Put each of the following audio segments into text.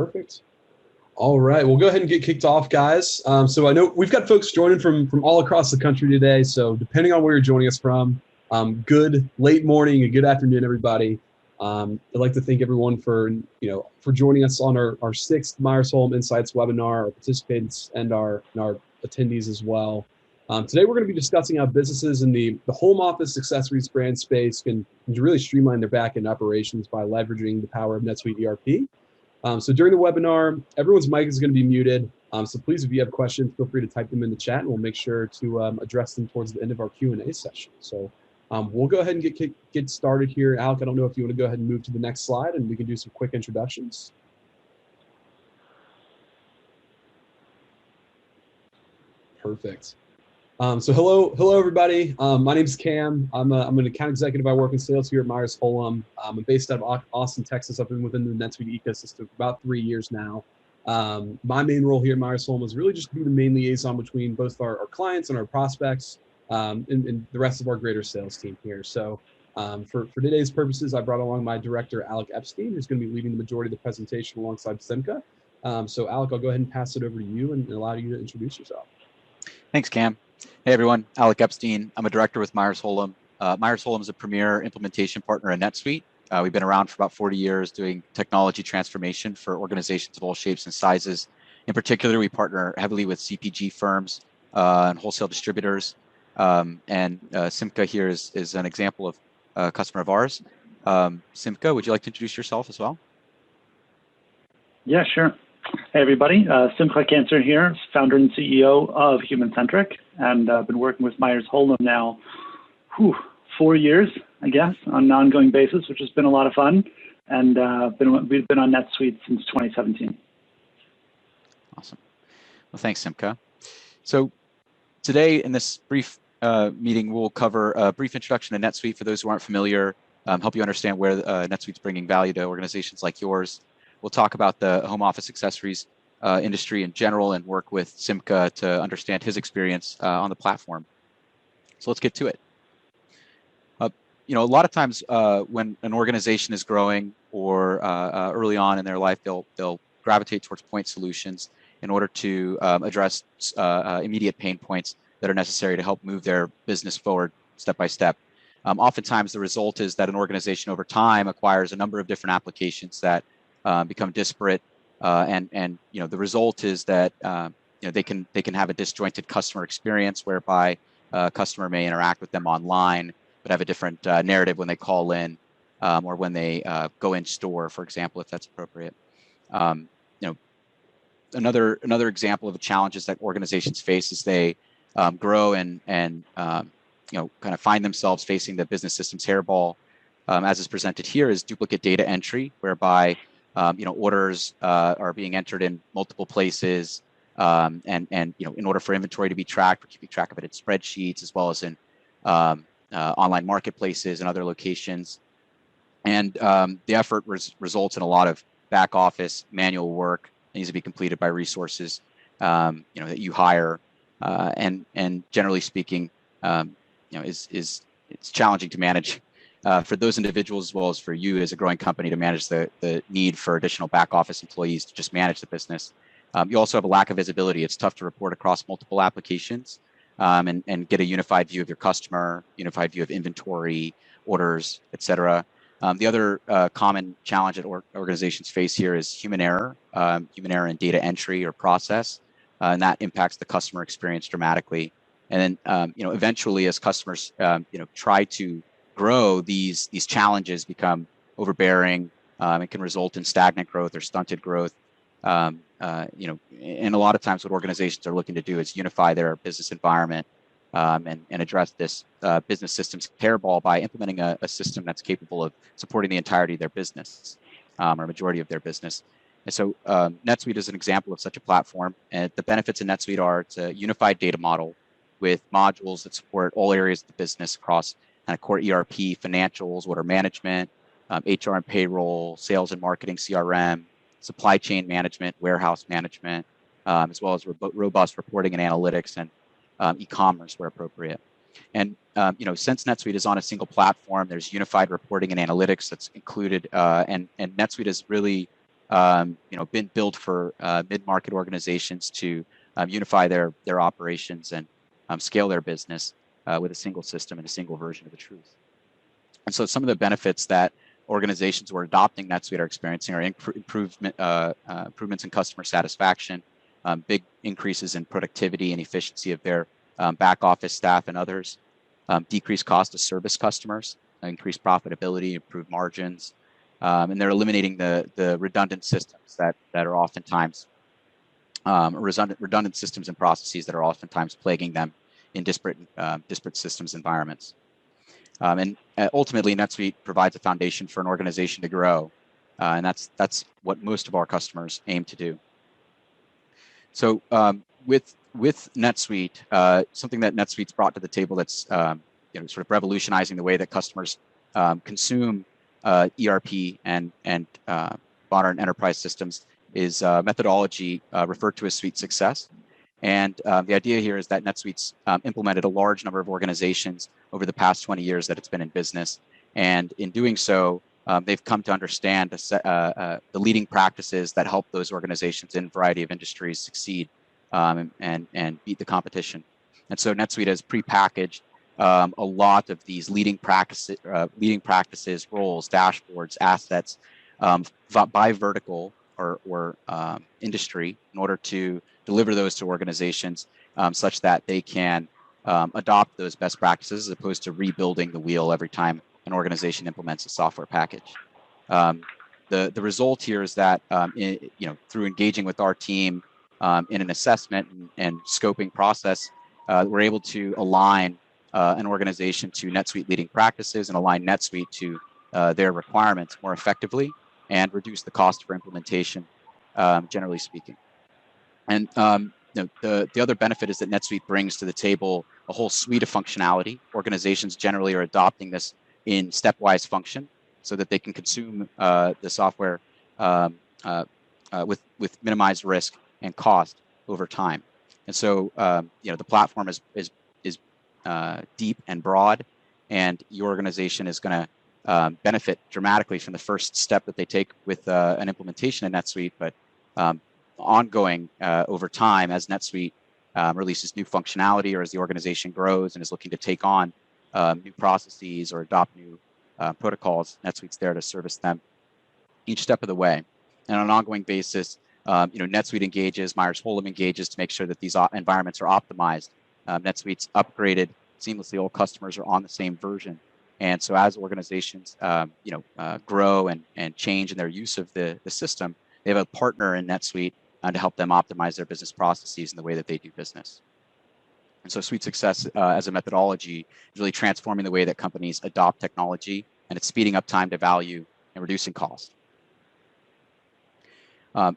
Perfect. All right, we'll go ahead and get kicked off, guys. So I know we've got folks joining from all across the country today. So depending on where you're joining us from, good late morning and good afternoon, everybody. I'd like to thank everyone for joining us on our sixth Myers-Holum Insights webinar, our participants and our attendees as well. Today we're going to be discussing how businesses in the home office accessories brand space can really streamline their back-end operations by leveraging the power of NetSuite ERP. So during the webinar, everyone's mic is going to be muted. So please, if you have questions, feel free to type them in the chat, and we'll make sure to address them towards the end of our Q&A session. So we'll go ahead and get started here. Alec, I don't know if you want to go ahead and move to the next slide, and we can do some quick introductions. Perfect. So hello everybody. My name's Cam. I'm an account executive. I work in sales here at Myers-Holum. I'm based out of Austin, Texas. I've been within the NetSuite ecosystem for about 3 years now. My main role here at Myers-Holum is really just to be the main liaison between both our clients and our prospects and the rest of our greater sales team here. So for today's purposes, I brought along my director, Alec Epstein, who's going to be leading the majority of the presentation alongside Simcha. So Alec, I'll go ahead and pass it over to you and allow you to introduce yourself. Thanks, Cam. Hey, everyone. Alec Epstein. I'm a director with Myers-Holum. Myers-Holum is a premier implementation partner in NetSuite. We've been around for about 40 years doing technology transformation for organizations of all shapes and sizes. In particular, we partner heavily with CPG firms and wholesale distributors. Simcha here is an example of a customer of ours. Simcha, would you like to introduce yourself as well? Yeah, sure. Hey everybody, Simcha Kanter here, founder and CEO of HumanCentric, and I've been working with Myers-Holum now 4 years, I guess, on an ongoing basis, which has been a lot of fun, and we've been on NetSuite since 2017. Awesome. Well, thanks, Simcha. So today in this brief meeting, we'll cover a brief introduction to NetSuite for those who aren't familiar, help you understand where NetSuite's bringing value to organizations like yours. We'll talk about the home office accessories industry in general and work with Simcha to understand his experience on the platform. So let's get to it. A lot of times when an organization is growing or early on in their life, they'll gravitate towards point solutions in order to address immediate pain points that are necessary to help move their business forward step by step. Oftentimes, the result is that an organization over time acquires a number of different applications that become disparate, and the result is that they can have a disjointed customer experience whereby a customer may interact with them online, but have a different narrative when they call in or when they go in store, for example, if that's appropriate. Another example of the challenges that organizations face as they grow and kind of find themselves facing the business systems hairball, as is presented here, is duplicate data entry, whereby orders are being entered in multiple places, and in order for inventory to be tracked, we're keeping track of it in spreadsheets as well as in online marketplaces and other locations. And the effort results in a lot of back office manual work that needs to be completed by resources that you hire, and generally speaking, it's challenging to manage. For those individuals as well as for you as a growing company to manage the need for additional back office employees to just manage the business. You also have a lack of visibility. It's tough to report across multiple applications and get a unified view of your customer, unified view of inventory, orders, etc. The other common challenge that organizations face here is human error in data entry or process, and that impacts the customer experience dramatically. And then eventually, as customers try to grow, these challenges become overbearing and can result in stagnant growth or stunted growth. And a lot of times what organizations are looking to do is unify their business environment and address this business systems hairball by implementing a system that's capable of supporting the entirety of their business or majority of their business. And so NetSuite is an example of such a platform. And the benefits of NetSuite are it's a unified data model with modules that support all areas of the business across kind of core ERP, financials, order management, HR and payroll, sales and marketing, CRM, supply chain management, warehouse management, as well as robust reporting and analytics and e-commerce where appropriate. And since NetSuite is on a single platform, there's unified reporting and analytics that's included, and NetSuite has really been built for mid-market organizations to unify their operations and scale their business with a single system and a single version of the truth. And so some of the benefits that organizations who are adopting NetSuite are experiencing are improvements in customer satisfaction, big increases in productivity and efficiency of their back office staff and others, decreased cost to service customers, increased profitability, improved margins, and they're eliminating the redundant systems that are oftentimes redundant systems and processes that are oftentimes plaguing them in disparate systems environments. And ultimately, NetSuite provides a foundation for an organization to grow, and that's what most of our customers aim to do. So with NetSuite, something that NetSuite's brought to the table that's sort of revolutionizing the way that customers consume ERP and modern enterprise systems is methodology referred to as Suite Success. And the idea here is that NetSuite's implemented a large number of organizations over the past 20 years that it's been in business. And in doing so, they've come to understand the leading practices that help those organizations in a variety of industries succeed and beat the competition. And so NetSuite has prepackaged a lot of these leading practices, roles, dashboards, assets by vertical or industry in order to deliver those to organizations such that they can adopt those best practices as opposed to rebuilding the wheel every time an organization implements a software package. The result here is that through engaging with our team in an assessment and scoping process, we're able to align an organization to NetSuite leading practices and align NetSuite to their requirements more effectively and reduce the cost for implementation, generally speaking. And the other benefit is that NetSuite brings to the table a whole suite of functionality. Organizations generally are adopting this in stepwise function so that they can consume the software with minimized risk and cost over time. And so the platform is deep and broad, and your organization is going to benefit dramatically from the first step that they take with an implementation in NetSuite, but ongoing over time as NetSuite releases new functionality or as the organization grows and is looking to take on new processes or adopt new protocols. NetSuite's there to service them each step of the way. And on an ongoing basis, NetSuite engages, Myers-Holum engages to make sure that these environments are optimized. NetSuite's upgraded seamlessly. All customers are on the same version. And so as organizations grow and change in their use of the system, they have a partner in NetSuite to help them optimize their business processes and the way that they do business. And so Suite Success as a methodology is really transforming the way that companies adopt technology, and it's speeding up time to value and reducing cost.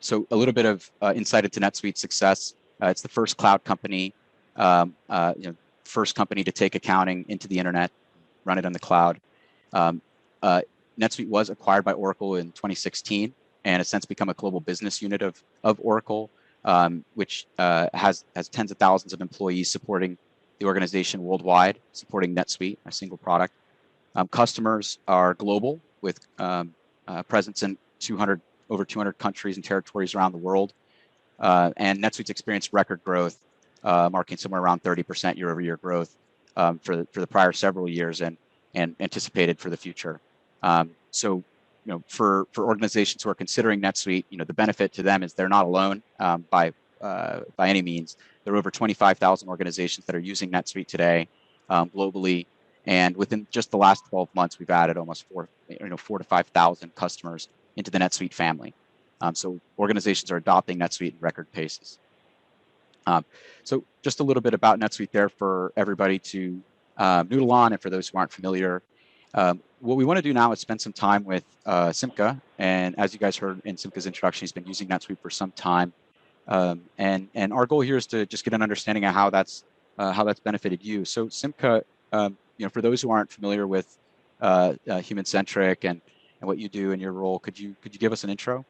So a little bit of insight into NetSuite Success. It's the first cloud company, first company to take accounting into the internet, run it on the cloud. NetSuite was acquired by Oracle in 2016 and has since become a global business unit of Oracle, which has tens of thousands of employees supporting the organization worldwide, supporting NetSuite, a single product. Customers are global with presence in over 200 countries and territories around the world. And NetSuite's experienced record growth, marking somewhere around 30% year-over-year growth for the prior several years and anticipated for the future. So, for organizations who are considering NetSuite, the benefit to them is they're not alone by any means. There are over 25,000 organizations that are using NetSuite today globally, and within just the last 12 months, we've added almost 4,000 to 5,000 customers into the NetSuite family. So organizations are adopting NetSuite in record paces. So just a little bit about NetSuite there for everybody to noodle on, and for those who aren't familiar. What we want to do now is spend some time with Simcha, and as you guys heard in Simcha's introduction, he's been using NetSuite for some time, and our goal here is to just get an understanding of how that's benefited you. So Simcha, for those who aren't familiar with HumanCentric and what you do in your role, could you give us an intro?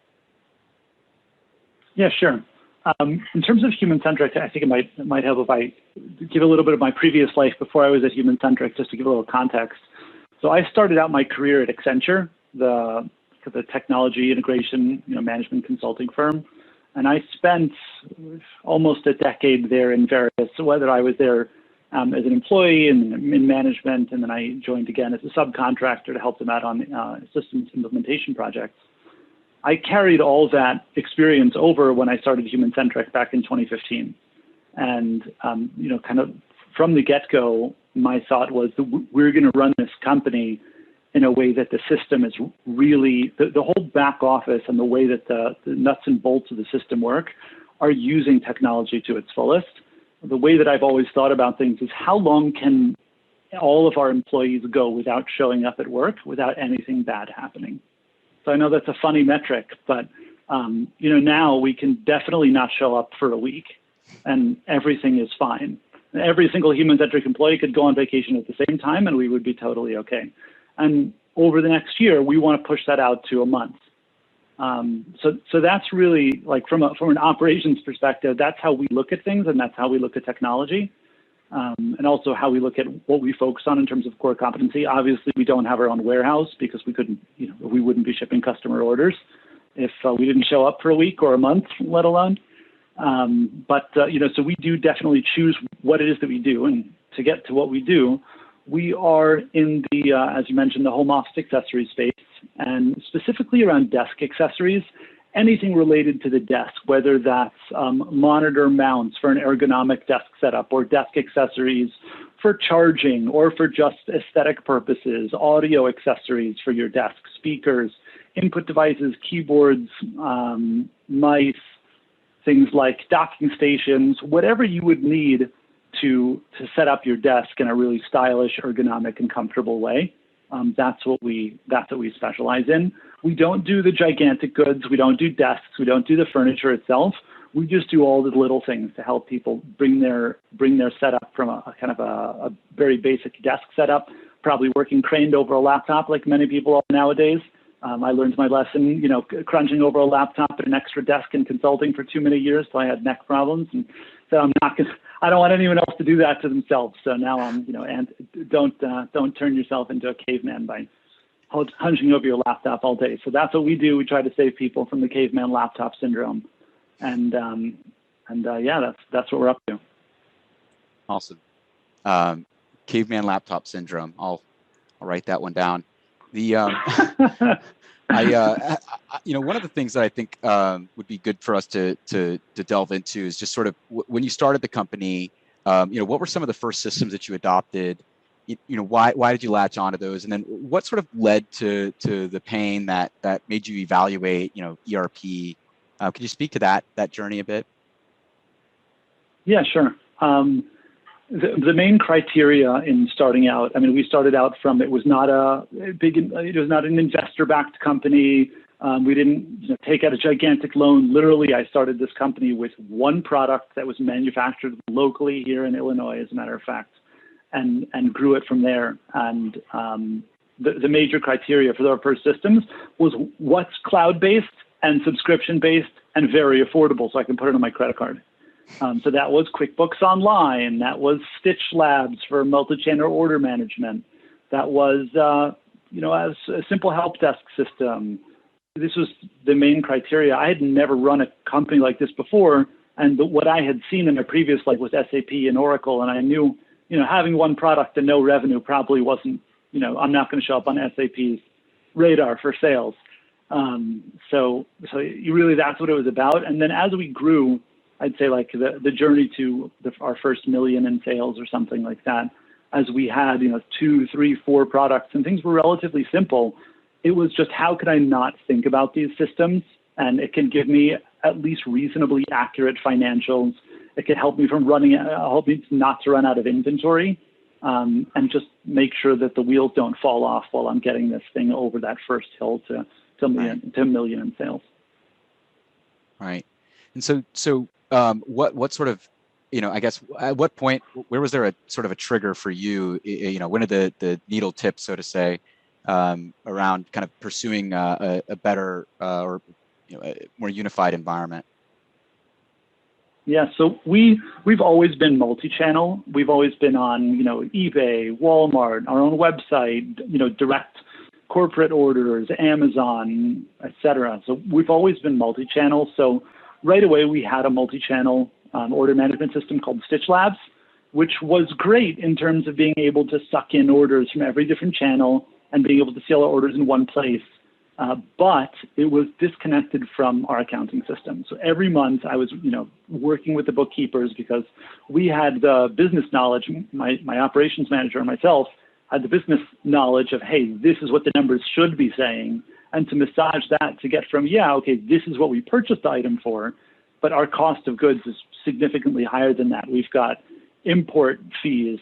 Yeah, sure. In terms of HumanCentric, I think it might help if I give a little bit of my previous life before I was at HumanCentric, just to give a little context. So I started out my career at Accenture, the the technology integration, management consulting firm. And I spent almost a decade there in various, whether I was there as an employee in management, and then I joined again as a subcontractor to help them out on systems implementation projects. I carried all that experience over when I started HumanCentric back in 2015. And, kind of from the get-go, my thought was that we're going to run this company in a way that the system is really, the whole back office and the way that the nuts and bolts of the system work are using technology to its fullest. The way that I've always thought about things is how long can all of our employees go without showing up at work, without anything bad happening? So I know that's a funny metric, but now we can definitely not show up for a week and everything is fine. Every single HumanCentric employee could go on vacation at the same time and we would be totally okay. And over the next year, we want to push that out to a month. So that's really like from an operations perspective, that's how we look at things and that's how we look at technology. And also how we look at what we focus on in terms of core competency. Obviously, we don't have our own warehouse because we couldn't, we wouldn't be shipping customer orders if we didn't show up for a week or a month, let alone. So we do definitely choose what it is that we do. And to get to what we do, we are in the, as you mentioned, the home office accessory space, and specifically around desk accessories, anything related to the desk, whether that's monitor mounts for an ergonomic desk setup or desk accessories for charging or for just aesthetic purposes, audio accessories for your desk, speakers, input devices, keyboards, mice, things like docking stations, whatever you would need to set up your desk in a really stylish, ergonomic, and comfortable way. That's what we specialize in. We don't do the gigantic goods. We don't do desks. We don't do the furniture itself. We just do all the little things to help people bring their setup from a kind of a very basic desk setup, probably working craned over a laptop like many people are nowadays. I learned my lesson, crunching over a laptop at an extra desk in consulting for too many years till I had neck problems. And so I don't want anyone else to do that to themselves. So now and don't turn yourself into a caveman by hunching over your laptop all day. So that's what we do. We try to save people from the caveman laptop syndrome. And that's what we're up to. Awesome. Caveman laptop syndrome. I'll write that one down. The one of the things that I think would be good for us to delve into is just sort of when you started the company, what were some of the first systems that you adopted? Why did you latch onto those? And then what sort of led to the pain that made you evaluate, ERP? Could you speak to that journey a bit? Yeah, sure. The main criteria in starting out, we started out from, it was not an investor-backed company. We didn't take out a gigantic loan. Literally, I started this company with one product that was manufactured locally here in Illinois, as a matter of fact, and grew it from there. And the major criteria for our first systems was what's cloud-based and subscription-based and very affordable, so I can put it on my credit card. So that was QuickBooks Online. That was Stitch Labs for multi-channel order management. That was, a simple help desk system. This was the main criteria. I had never run a company like this before, and what I had seen in my previous life was SAP and Oracle, and I knew, having one product and no revenue probably wasn't, I'm not going to show up on SAP's radar for sales. So really that's what it was about. And then as we grew, I'd say like the journey to our first million in sales or something like that, as we had, 2, 3, 4 products and things were relatively simple. It was just, how could I not think about these systems? And it can give me at least reasonably accurate financials. It can help me help me not to run out of inventory, and just make sure that the wheels don't fall off while I'm getting this thing over that first hill to million in sales. Right. And so what sort of, I guess, at what point, where was there a sort of a trigger for you, when did the needle tip, so to say, around kind of pursuing a better or a more unified environment? Yeah, so we've always been multi-channel. We've always been on, eBay, Walmart, our own website, direct corporate orders, Amazon, etc. So we've always been multi-channel. So right away we had a multi-channel order management system called Stitch Labs, which was great in terms of being able to suck in orders from every different channel and being able to see all our orders in one place. But it was disconnected from our accounting system. So every month I was, working with the bookkeepers because we had the business knowledge. My operations manager and myself had the business knowledge of, hey, this is what the numbers should be saying, and to massage that to get from, okay, this is what we purchased the item for, but our cost of goods is significantly higher than that. We've got import fees,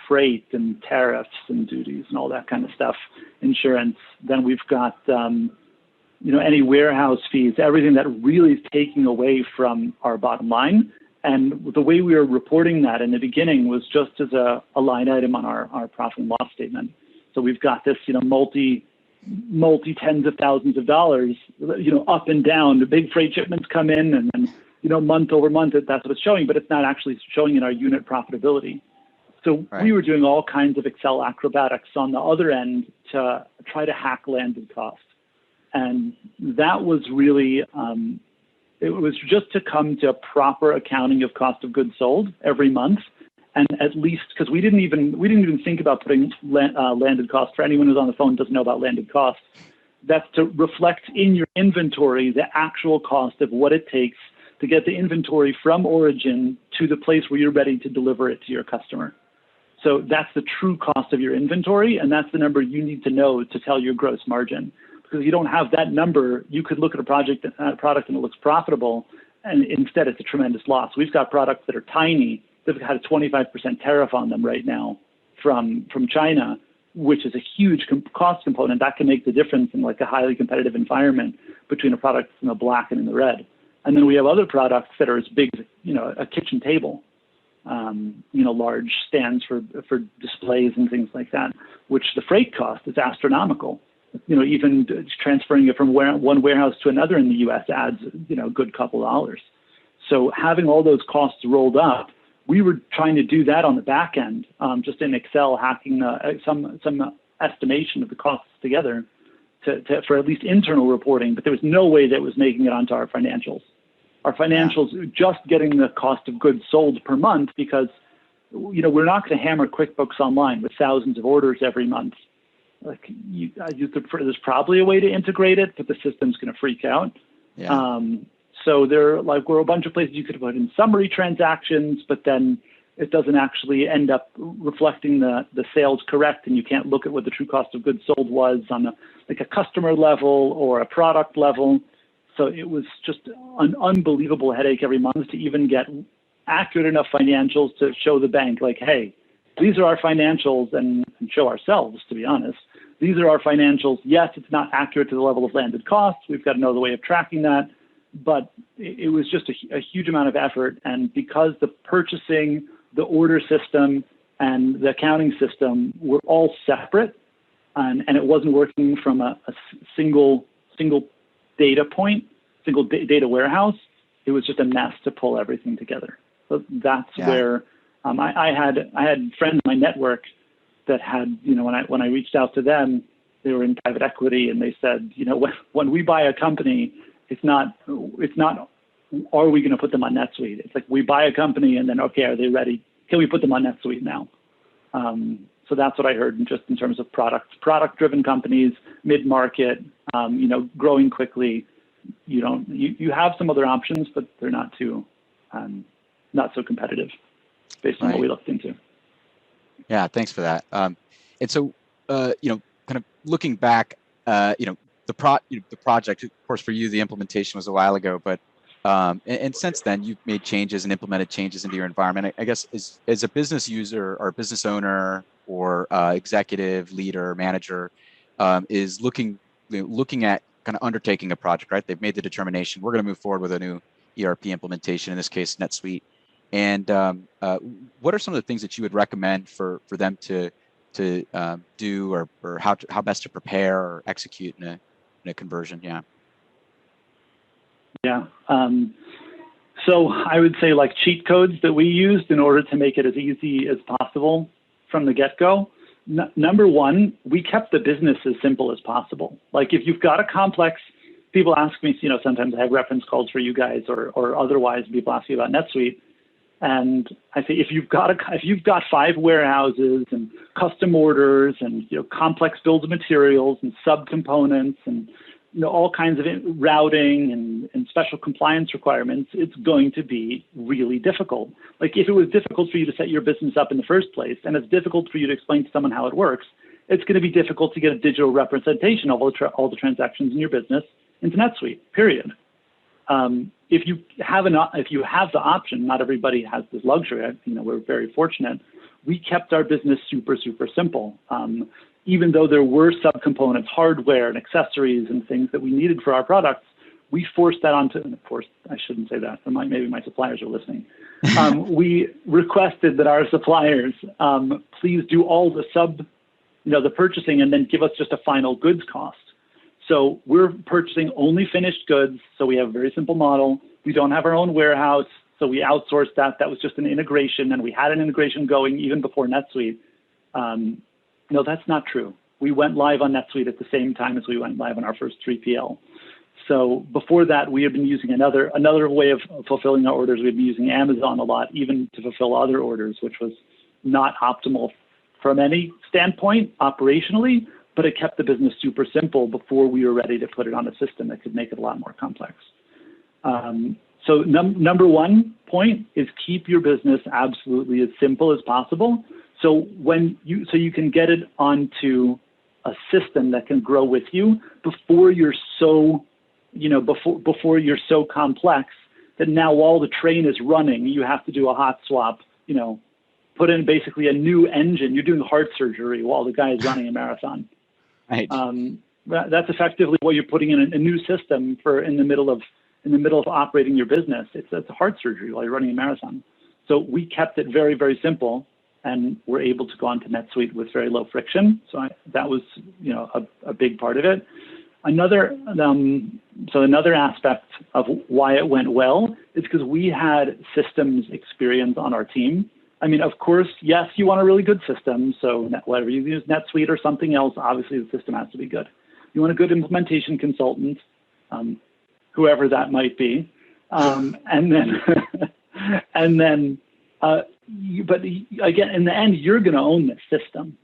freight and tariffs and duties and all that kind of stuff, insurance. Then we've got, any warehouse fees, everything that really is taking away from our bottom line. And the way we were reporting that in the beginning was just as a line item on our profit and loss statement. So we've got this, multi tens of thousands of dollars, up and down. The big freight shipments come in and then, month over month, that's what it's showing, but it's not actually showing in our unit profitability. So we were doing all kinds of Excel acrobatics on the other end to try to hack landed cost. And that was really, it was just to come to a proper accounting of cost of goods sold every month. And at least, because we didn't even think about putting landed cost. For anyone who's on the phone doesn't know about landed cost, that's to reflect in your inventory the actual cost of what it takes to get the inventory from origin to the place where you're ready to deliver it to your customer. So that's the true cost of your inventory, and that's the number you need to know to tell your gross margin. Because if you don't have that number, you could look at a product and it looks profitable, and instead it's a tremendous loss. We've got products that are tiny that have had a 25% tariff on them right now from China, which is a huge cost component. That can make the difference in like a highly competitive environment between a product in the black and in the red. And then we have other products that are as big as, a kitchen table, large stands for displays and things like that, which the freight cost is astronomical. Even transferring it from one warehouse to another in the U.S. adds, a good couple dollars. So having all those costs rolled up, we were trying to do that on the back end, just in Excel, hacking some estimation of the costs together for at least internal reporting, but there was no way that was making it onto our financials. Our financials, just getting the cost of goods sold per month, because, we're not going to hammer QuickBooks Online with thousands of orders every month. Like there's probably a way to integrate it, but the system's going to freak out. Yeah. So there were a bunch of places you could put in summary transactions, but then it doesn't actually end up reflecting the sales correct, and you can't look at what the true cost of goods sold was on a customer level or a product level. So it was just an unbelievable headache every month to even get accurate enough financials to show the bank, like, hey, these are our financials, and show ourselves, to be honest. These are our financials. Yes, it's not accurate to the level of landed costs. We've got another way of tracking that. But it was just a huge amount of effort. And because the purchasing, the order system, and the accounting system were all separate, and it wasn't working from a single data point, single data warehouse, it was just a mess to pull everything together. So that's where I had friends in my network that had, when I reached out to them, they were in private equity, and they said, when we buy a company, it's not, are we going to put them on NetSuite? It's like we buy a company and then, okay, are they ready? Can we put them on NetSuite now? So that's what I heard just in terms of product-driven companies, mid-market, growing quickly. You have some other options, but they're not not so competitive based on what we looked into. Yeah, thanks for that. And so, kind of looking back, the project, of course, for you, the implementation was a while ago, but and since then, you've made changes and implemented changes into your environment. I guess as a business user or business owner or executive, leader, manager is looking at kind of undertaking a project, right? They've made the determination, we're going to move forward with a new ERP implementation, in this case, NetSuite. And what are some of the things that you would recommend for them to do, or how best to prepare or execute in a conversion? Yeah. So I would say cheat codes that we used in order to make it as easy as possible from the get-go Number one, we kept the business as simple as possible. Like if you've got a complex, people ask me, sometimes I have reference calls for you guys or otherwise people ask me about NetSuite. And I say, if you've got 5 warehouses and custom orders and complex builds of materials and subcomponents and all kinds of routing and special compliance requirements, it's going to be really difficult. Like if it was difficult for you to set your business up in the first place, and it's difficult for you to explain to someone how it works, it's going to be difficult to get a digital representation of all the transactions in your business into NetSuite, period. If you have the option, not everybody has this luxury. We're very fortunate. We kept our business super, super simple. Even though there were subcomponents, hardware and accessories and things that we needed for our products, we forced that onto, and of course, I shouldn't say that, maybe my suppliers are listening. We requested that our suppliers please do all the purchasing and then give us just a final goods cost. So we're purchasing only finished goods. So we have a very simple model. We don't have our own warehouse. So we outsourced that. That was just an integration, and we had an integration going even before NetSuite. No, that's not true. We went live on NetSuite at the same time as we went live on our first 3PL. So before that, we had been using another way of fulfilling our orders. We'd been using Amazon a lot, even to fulfill other orders, which was not optimal from any standpoint operationally, but it kept the business super simple before we were ready to put it on a system that could make it a lot more complex. So number one point is keep your business absolutely as simple as possible. So you can get it onto a system that can grow with you before you're so, before you're so complex that now while the train is running, you have to do a hot swap, put in basically a new engine. You're doing heart surgery while the guy is running a marathon. Right. That's effectively what you're putting in a new system for in the middle of operating your business. It's a heart surgery while you're running a marathon. So we kept it very, very simple, and we're able to go on to NetSuite with very low friction. So that was, a big part of it. Another aspect of why it went well is because we had systems experience on our team. I mean, of course, yes, you want a really good system. So whether you use NetSuite or something else, obviously the system has to be good. You want a good implementation consultant, whoever that might be, but again, in the end, you're going to own this system.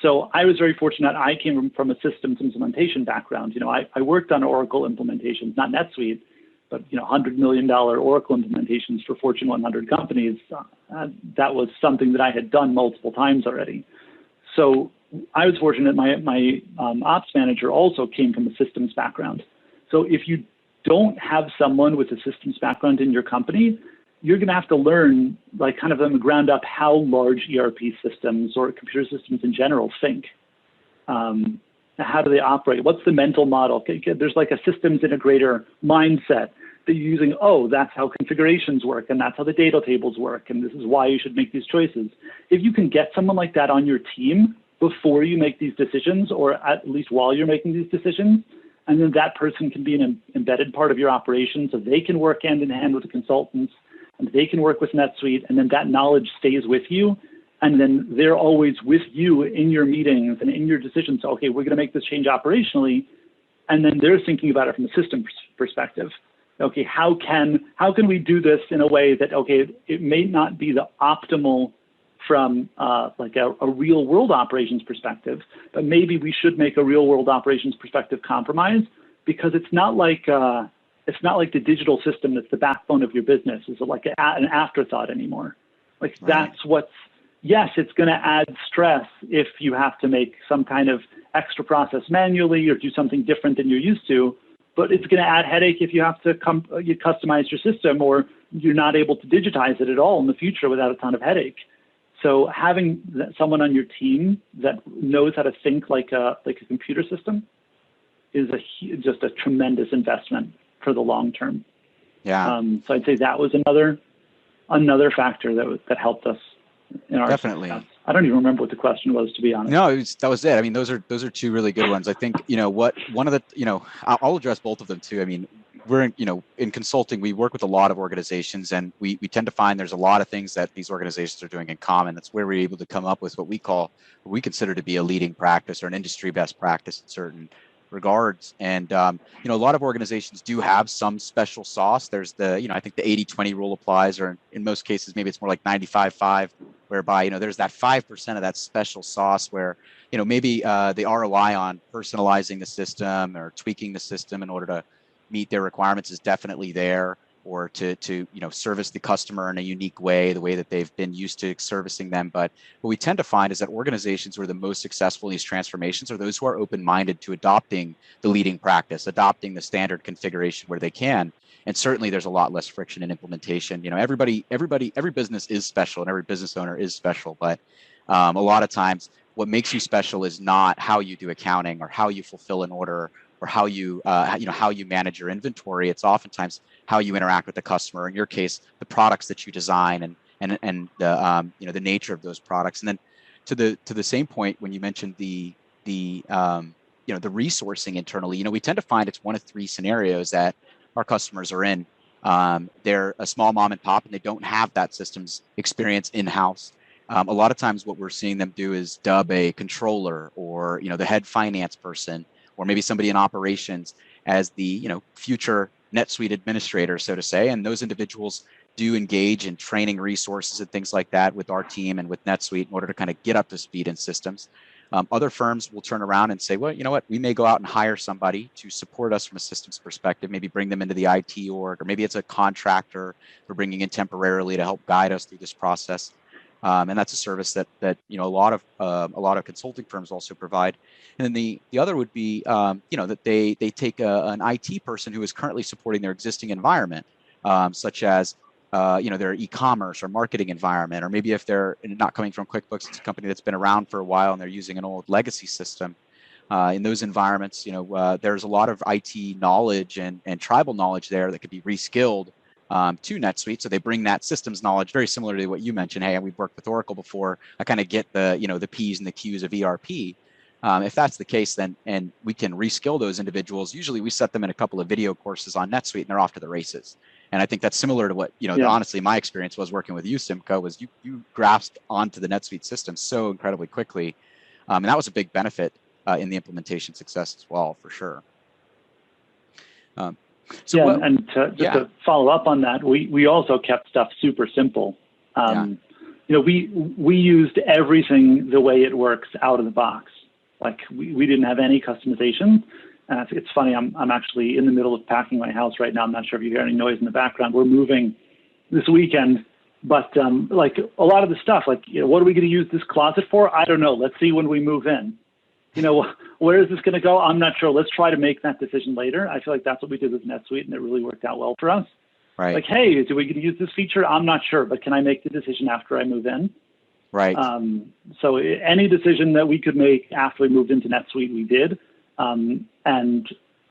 So I was very fortunate. I came from a systems implementation background. I worked on Oracle implementations, not NetSuite, but $100 million Oracle implementations for Fortune 100 companies. That was something that I had done multiple times already. So I was fortunate. My ops manager also came from a systems background. So if you don't have someone with a systems background in your company, you're going to have to learn, like kind of on the ground up, how large ERP systems or computer systems in general think. How do they operate? What's the mental model? There's like a systems integrator mindset that you're using. Oh, that's how configurations work, and that's how the data tables work, and this is why you should make these choices. If you can get someone like that on your team before you make these decisions, or at least while you're making these decisions, and then that person can be an embedded part of your operation, so they can work hand in hand with the consultants, and they can work with NetSuite, and then that knowledge stays with you. And then they're always with you in your meetings and in your decisions. So, okay, we're going to make this change operationally. And then they're thinking about it from a system perspective. Okay, how can we do this in a way that, okay, it may not be the optimal from like a real world operations perspective, but maybe we should make a real world operations perspective compromise, because it's not like the digital system that's the backbone of your business is like an afterthought anymore. Like right. Yes, it's going to add stress if you have to make some kind of extra process manually or do something different than you're used to, but it's going to add headache if you have to you customize your system or you're not able to digitize it at all in the future without a ton of headache. So having someone on your team that knows how to think like a computer system is just a tremendous investment for the long term. Yeah. So I'd say that was another factor that helped us in our definitely success. I don't even remember what the question was, to be honest. No, that was it. I mean, those are two really good ones. I think, one of the, I'll address both of them too. I mean, we're in, in consulting, we work with a lot of organizations, and we tend to find there's a lot of things that these organizations are doing in common. That's where we're able to come up with what we consider to be a leading practice or an industry best practice in certain regards. And a lot of organizations do have some special sauce. There's I think the 80-20 rule applies, or in most cases maybe it's more like 95-5, whereby there's that 5% of that special sauce where maybe the ROI on personalizing the system or tweaking the system in order to meet their requirements is definitely there, or to service the customer in a unique way, the way that they've been used to servicing them. But what we tend to find is that organizations who are the most successful in these transformations are those who are open-minded to adopting the leading practice, adopting the standard configuration where they can. And certainly there's a lot less friction in implementation. Every business is special, and every business owner is special. But a lot of times what makes you special is not how you do accounting or how you fulfill an order or how you manage your inventory. It's oftentimes how you interact with the customer. In your case, the products that you design and the the nature of those products. And then to the same point, when you mentioned the resourcing internally, we tend to find it's one of three scenarios that our customers are in. They're a small mom and pop, and they don't have that systems experience in-house. A lot of times what we're seeing them do is dub a controller or the head finance person, or maybe somebody in operations as the future NetSuite administrator, so to say. And those individuals do engage in training resources and things like that with our team and with NetSuite in order to kind of get up to speed in systems. Other firms will turn around and say, well, you know what, we may go out and hire somebody to support us from a systems perspective, maybe bring them into the IT org, or maybe it's a contractor we're bringing in temporarily to help guide us through this process. And that's a service that a lot of consulting firms also provide. And then the other would be that they take an IT person who is currently supporting their existing environment, such as their e-commerce or marketing environment, or maybe if they're not coming from QuickBooks, it's a company that's been around for a while and they're using an old legacy system. In those environments, there's a lot of IT knowledge and tribal knowledge there that could be reskilled to NetSuite. So they bring that systems knowledge, very similar to what you mentioned. Hey, we've worked with Oracle before. I kind of get the P's and the Q's of ERP. If that's the case, then and we can reskill those individuals. Usually we set them in a couple of video courses on NetSuite and they're off to the races. And I think that's similar to what, honestly, my experience was working with you, Simcha, was you grasped onto the NetSuite system so incredibly quickly. And that was a big benefit in the implementation success as well, for sure. To follow up on that, we also kept stuff super simple. We used everything the way it works out of the box. Like we didn't have any customization. It's funny, I'm actually in the middle of packing my house right now. I'm not sure if you hear any noise in the background. We're moving this weekend, but like a lot of the stuff, like, what are we going to use this closet for? I don't know. Let's see when we move in. Where is this going to go? I'm not sure. Let's try to make that decision later. I feel like that's what we did with NetSuite, and it really worked out well for us. Right. Like, hey, do we get to use this feature? I'm not sure, but can I make the decision after I move in? Right. So any decision that we could make after we moved into NetSuite, we did. And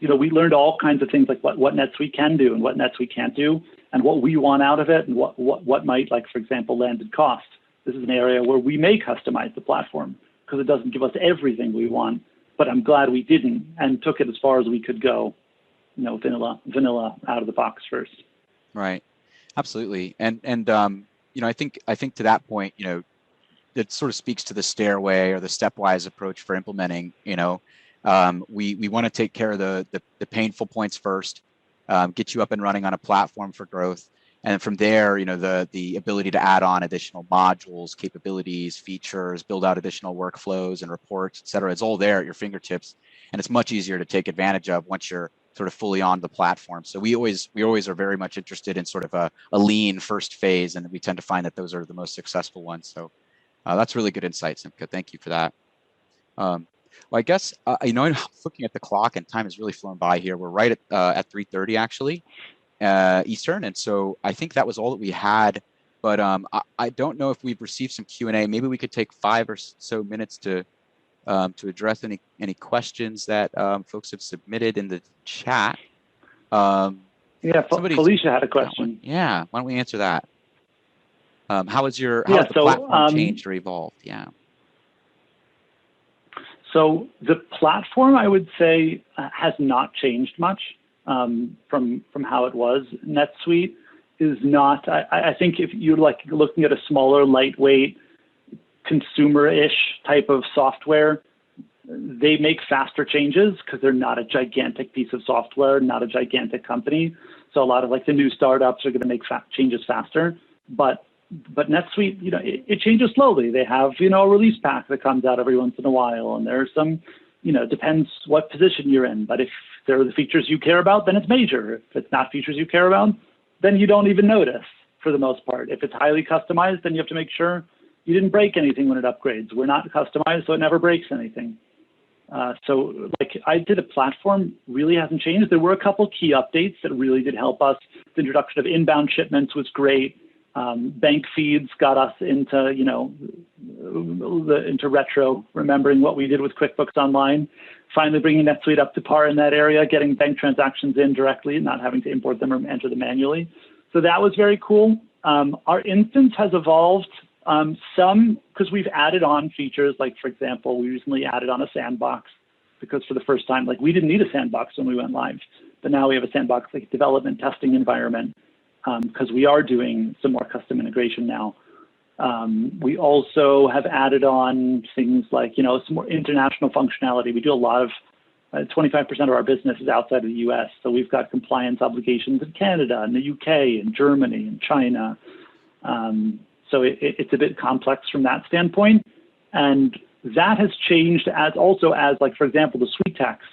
we learned all kinds of things, like what NetSuite can do and what NetSuite can't do, and what we want out of it, and what might, like, for example, landed cost. This is an area where we may customize the platform, because it doesn't give us everything we want, but I'm glad we didn't and took it as far as we could go, vanilla out of the box first. Right. Absolutely. And I think to that point, it sort of speaks to the stairway or the stepwise approach for implementing. We want to take care of the painful points first, get you up and running on a platform for growth. And from there, the ability to add on additional modules, capabilities, features, build out additional workflows and reports, et cetera. It's all there at your fingertips. And it's much easier to take advantage of once you're sort of fully on the platform. So we always are very much interested in sort of a lean first phase. And we tend to find that those are the most successful ones. So that's really good insight, Simcha. Thank you for that. Well, I guess, I'm looking at the clock and time has really flown by here. We're right at 3:30 actually. Eastern, and so I think that was all that we had. But I don't know if we've received some Q&A. Maybe we could take 5 or so minutes to address any questions that folks have submitted in the chat. Felicia had a question. Yeah, why don't we answer that? How has the platform changed or evolved? Yeah. So the platform, I would say, has not changed much. from how it was. NetSuite is not. I think if you're like looking at a smaller, lightweight, consumer-ish type of software, they make faster changes because they're not a gigantic piece of software, not a gigantic company. So a lot of like the new startups are going to make changes faster. But NetSuite, it changes slowly. They have, a release pack that comes out every once in a while, and there's some, it depends what position you're in. But if they're the features you care about, then it's major. If it's not features you care about, then you don't even notice for the most part. If it's highly customized, then you have to make sure you didn't break anything when it upgrades. We're not customized, so it never breaks anything. So like I did, a platform really hasn't changed. There were a couple key updates that really did help us. The introduction of inbound shipments was great. Bank feeds got us into, into retro, remembering what we did with QuickBooks Online, finally bringing NetSuite up to par in that area, getting bank transactions in directly, not having to import them or enter them manually. So that was very cool. Our instance has evolved some because we've added on features. Like, for example, we recently added on a sandbox because for the first time, like we didn't need a sandbox when we went live, but now we have a sandbox like development testing environment. Because we are doing some more custom integration now. We also have added on things like, some more international functionality. We do a lot of, 25% of our business is outside of the US. So we've got compliance obligations in Canada and the UK and Germany and China. So it's a bit complex from that standpoint. And that has changed as, like, for example, the suite tax.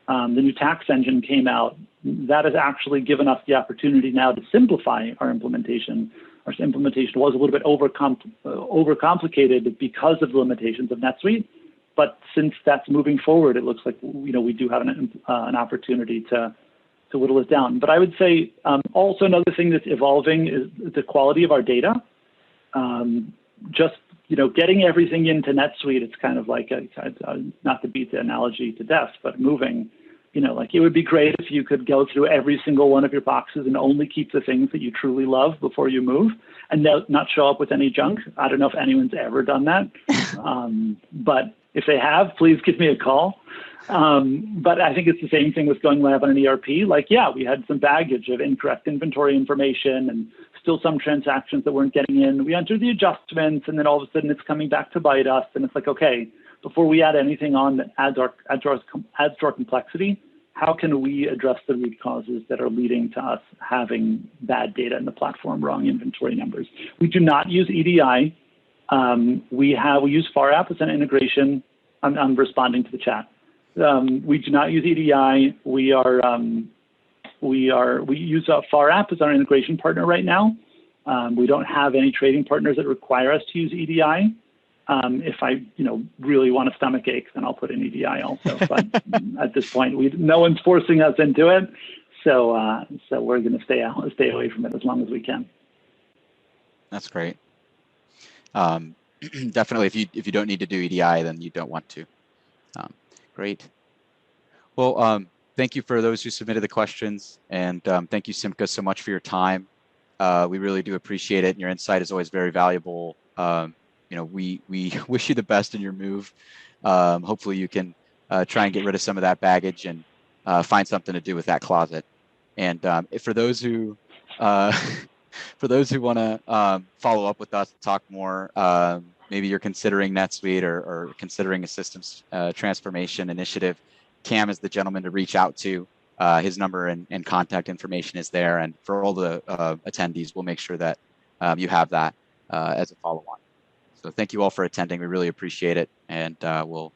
The new tax engine came out. That has actually given us the opportunity now to simplify our implementation. Our implementation was a little bit overcomplicated because of the limitations of NetSuite. But since that's moving forward, it looks like we do have an opportunity to whittle it down. But I would say also another thing that's evolving is the quality of our data. Getting everything into NetSuite, it's kind of like, not to beat the analogy to death, but moving, like it would be great if you could go through every single one of your boxes and only keep the things that you truly love before you move and not show up with any junk. I don't know if anyone's ever done that. But if they have, please give me a call. But I think it's the same thing with going live on an ERP. Like, yeah, we had some baggage of incorrect inventory information and still some transactions that weren't getting in. We entered the adjustments, and then all of a sudden it's coming back to bite us. And it's like, okay, before we add anything on that adds to our complexity, how can we address the root causes that are leading to us having bad data in the platform, wrong inventory numbers? We do not use EDI. We use FAR as an integration. I'm responding to the chat. We do not use EDI. We use FAR as our integration partner right now. We don't have any trading partners that require us to use EDI. If I, really want a stomach ache, then I'll put in EDI also. But at this point, no one's forcing us into it, so we're going to stay away from it as long as we can. That's great. Definitely, if you don't need to do EDI, then you don't want to. Great. Well, thank you for those who submitted the questions, and thank you, Simcha, so much for your time. We really do appreciate it, and your insight is always very valuable. We wish you the best in your move. Hopefully, you can try and get rid of some of that baggage and find something to do with that closet. And for those who want to follow up with us, talk more. Maybe you're considering NetSuite or considering a systems transformation initiative. Cam is the gentleman to reach out to. His number and contact information is there. And for all the attendees, we'll make sure that you have that as a follow-on. So thank you all for attending. We really appreciate it. And we'll